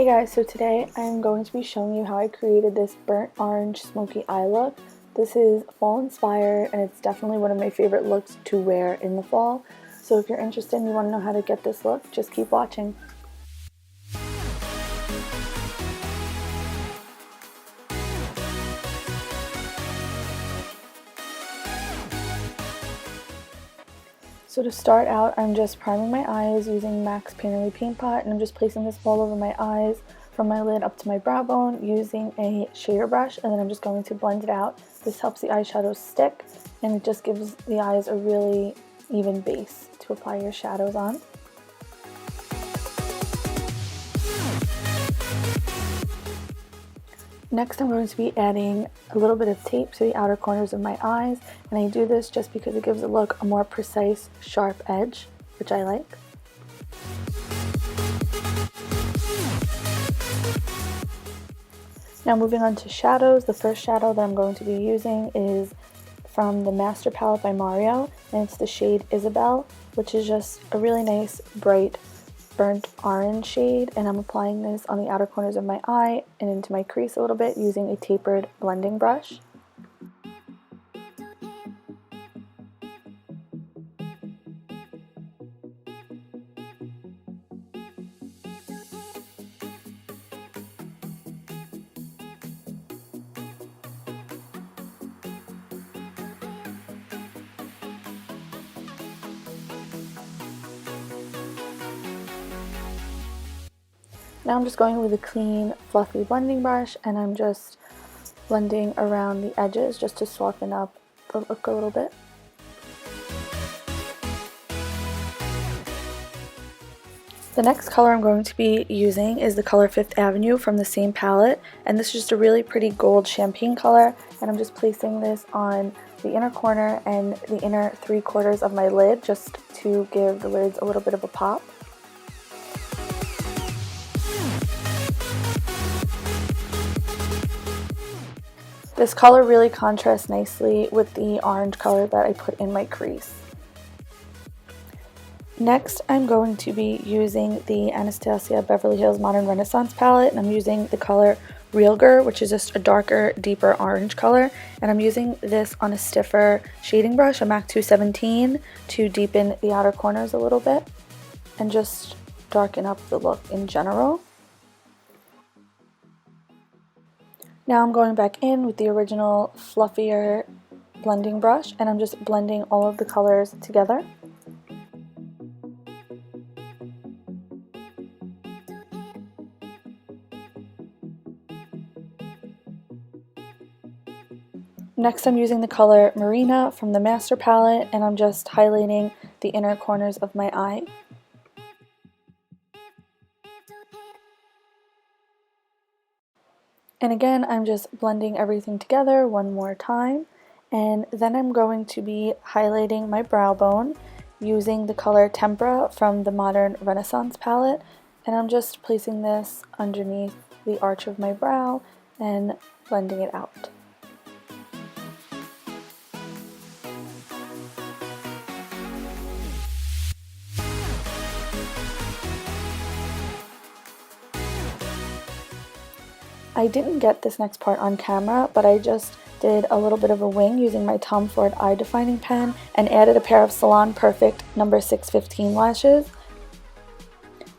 Hey guys, so today I'm going to be showing you how I created this burnt orange smoky eye look. This is fall inspired and it's definitely one of my favorite looks to wear in the fall. So if you're interested and you want to know how to get this look, just keep watching. So to start out, I'm just priming my eyes using MAC's Painterly Paint Pot, and I'm just placing this all over my eyes from my lid up to my brow bone using a shader brush, and then I'm just going to blend it out. This helps the eyeshadows stick, and it just gives the eyes a really even base to apply your shadows on. Next, I'm going to be adding a little bit of tape to the outer corners of my eyes, and I do this just because it gives the look a more precise, sharp edge, which I like. Now moving on to shadows, the first shadow that I'm going to be using is from the Master Palette by Mario, and it's the shade Isabelle, which is just a really nice, bright, burnt orange shade, and I'm applying this on the outer corners of my eye and into my crease a little bit using a tapered blending brush. Now I'm just going with a clean, fluffy blending brush, and I'm just blending around the edges just to soften up the look a little bit. The next color I'm going to be using is the color Fifth Avenue from the same palette, and this is just a really pretty gold champagne color, and I'm just placing this on the inner corner and the inner 3/4 of my lid just to give the lids a little bit of a pop. This color really contrasts nicely with the orange color that I put in my crease. Next, I'm going to be using the Anastasia Beverly Hills Modern Renaissance palette, and I'm using the color Rigel, which is just a darker, deeper orange color, and I'm using this on a stiffer shading brush, a MAC 217, to deepen the outer corners a little bit and just darken up the look in general. Now I'm going back in with the original fluffier blending brush, and I'm just blending all of the colors together. Next, I'm using the color Marina from the Master Palette, and I'm just highlighting the inner corners of my eye. And again, I'm just blending everything together one more time, and then I'm going to be highlighting my brow bone using the color Tempera from the Modern Renaissance palette, and I'm just placing this underneath the arch of my brow and blending it out. I didn't get this next part on camera, but I just did a little bit of a wing using my Tom Ford eye defining pen and added a pair of Salon Perfect number 615 lashes.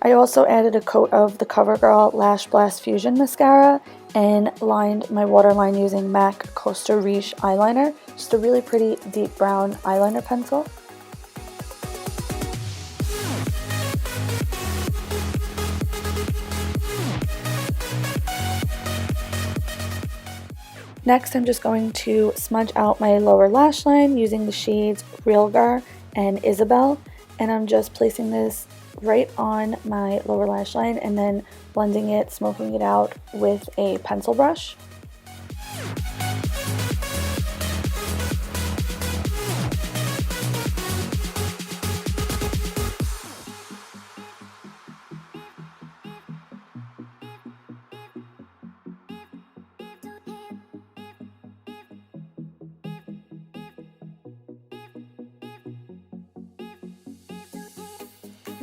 I also added a coat of the CoverGirl Lash Blast Fusion mascara and lined my waterline using MAC Costa Riche eyeliner, just a really pretty deep brown eyeliner pencil. Next, I'm just going to smudge out my lower lash line using the shades Rigel and Isabelle, and I'm just placing this right on my lower lash line and then blending it, smoking it out with a pencil brush.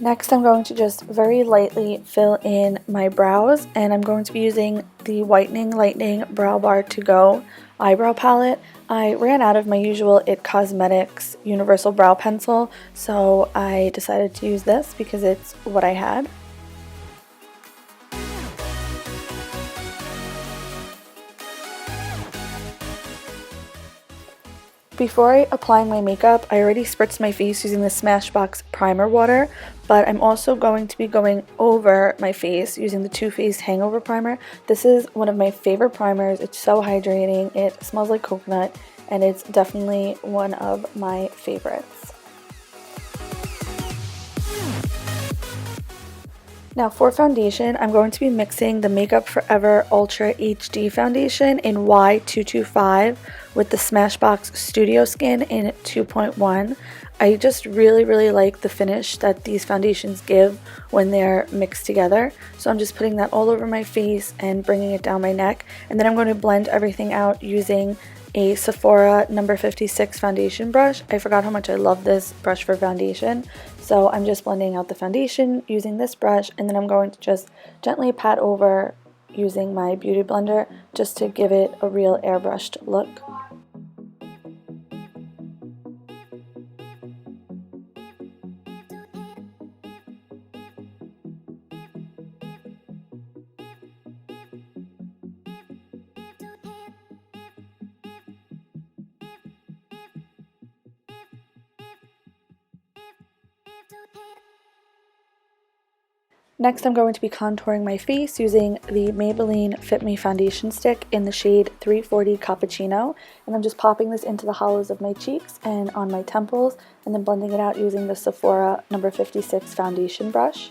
Next, I'm going to just very lightly fill in my brows, and I'm going to be using the Whitening Lightening Brow Bar To Go eyebrow palette. I ran out of my usual IT Cosmetics Universal Brow Pencil, so I decided to use this because it's what I had. Before I apply my makeup, I already spritzed my face using the Smashbox primer water, but I'm also going to be going over my face using the Too Faced Hangover primer. This is one of my favorite primers. It's so hydrating, it smells like coconut, and it's definitely one of my favorites. Now for foundation, I'm going to be mixing the Makeup Forever Ultra HD foundation in Y225 with the Smashbox Studio Skin in 2.1. I just really like the finish that these foundations give when they're mixed together. So I'm just putting that all over my face and bringing it down my neck. And then I'm going to blend everything out using a Sephora number 56 foundation brush. I forgot how much I love this brush for foundation. So I'm just blending out the foundation using this brush, and then I'm going to just gently pat over using my beauty blender just to give it a real airbrushed look. Next, I'm going to be contouring my face using the Maybelline Fit Me foundation stick in the shade 340 Cappuccino, and I'm just popping this into the hollows of my cheeks and on my temples, and then blending it out using the Sephora number 56 foundation brush.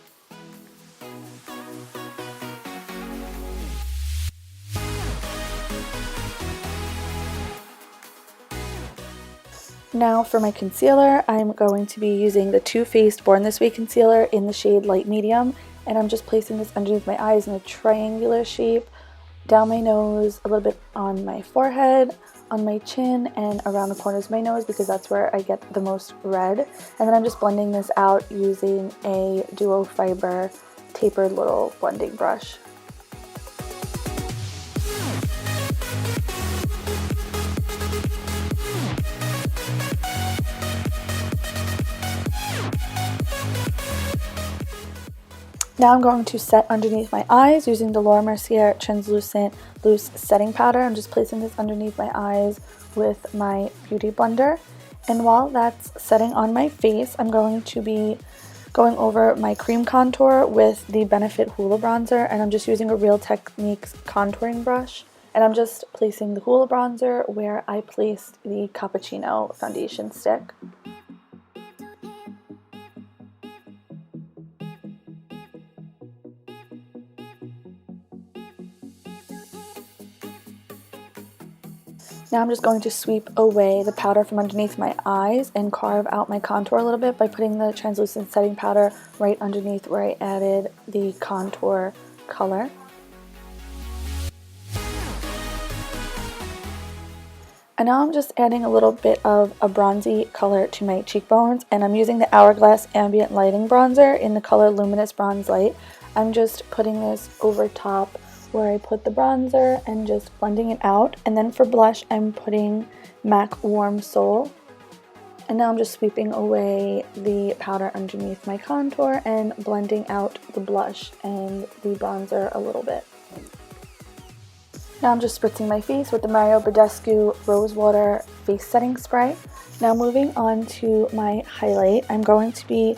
Now for my concealer, I'm going to be using the Too Faced Born This Way concealer in the shade Light Medium, and I'm just placing this underneath my eyes in a triangular shape, down my nose, a little bit on my forehead, on my chin, and around the corners of my nose because that's where I get the most red. And then I'm just blending this out using a Duo Fiber tapered little blending brush. Now I'm going to set underneath my eyes using the Mercier Translucent Loose Setting Powder. I'm just placing this underneath my eyes with my beauty blender. And while that's setting on my face, I'm going to be going over my cream contour with the Benefit Hoola bronzer, and I'm just using a Real Techniques contouring brush. And I'm just placing the Hoola bronzer where I placed the Cappuccino foundation stick. Now I'm just going to sweep away the powder from underneath my eyes and carve out my contour a little bit by putting the translucent setting powder right underneath where I added the contour color. And now I'm just adding a little bit of a bronzy color to my cheekbones, and I'm using the Hourglass Ambient Lighting Bronzer in the color Luminous Bronze Light. I'm just putting this over top where I put the bronzer and just blending it out. And then for blush, I'm putting MAC Warm Soul. And now I'm just sweeping away the powder underneath my contour and blending out the blush and the bronzer a little bit. Now I'm just spritzing my face with the Mario Badescu Rose Water Face Setting Spray. Now moving on to my highlight, I'm going to be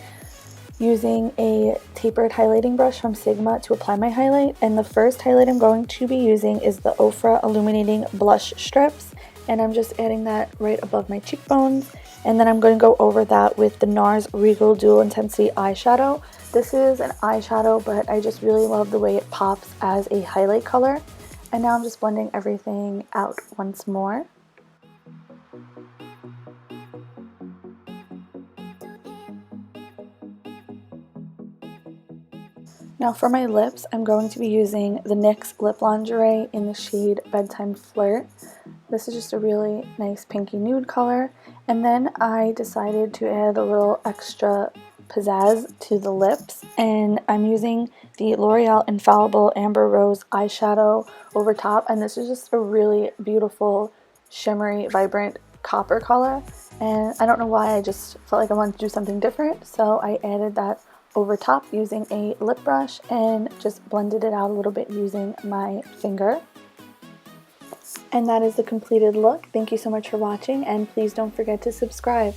using a tapered highlighting brush from Sigma to apply my highlight, and the first highlight I'm going to be using is the Ofra Illuminating Blush Strips, and I'm just adding that right above my cheekbones, and then I'm going to go over that with the NARS Rigel Dual Intensity Eyeshadow. This is an eyeshadow, but I just really love the way it pops as a highlight color, and now I'm just blending everything out once more. Now for my lips, I'm going to be using the NYX Lip Lingerie in the shade Bedtime Flirt. This is just a really nice pinky nude color. And then I decided to add a little extra pizzazz to the lips, and I'm using the L'Oreal Infallible Amber Rose eyeshadow over top, and this is just a really beautiful, shimmery, vibrant copper color, and I don't know why, I just felt like I wanted to do something different, so I added that over top using a lip brush and just blended it out a little bit using my finger. And that is the completed look. Thank you so much for watching, and please don't forget to subscribe.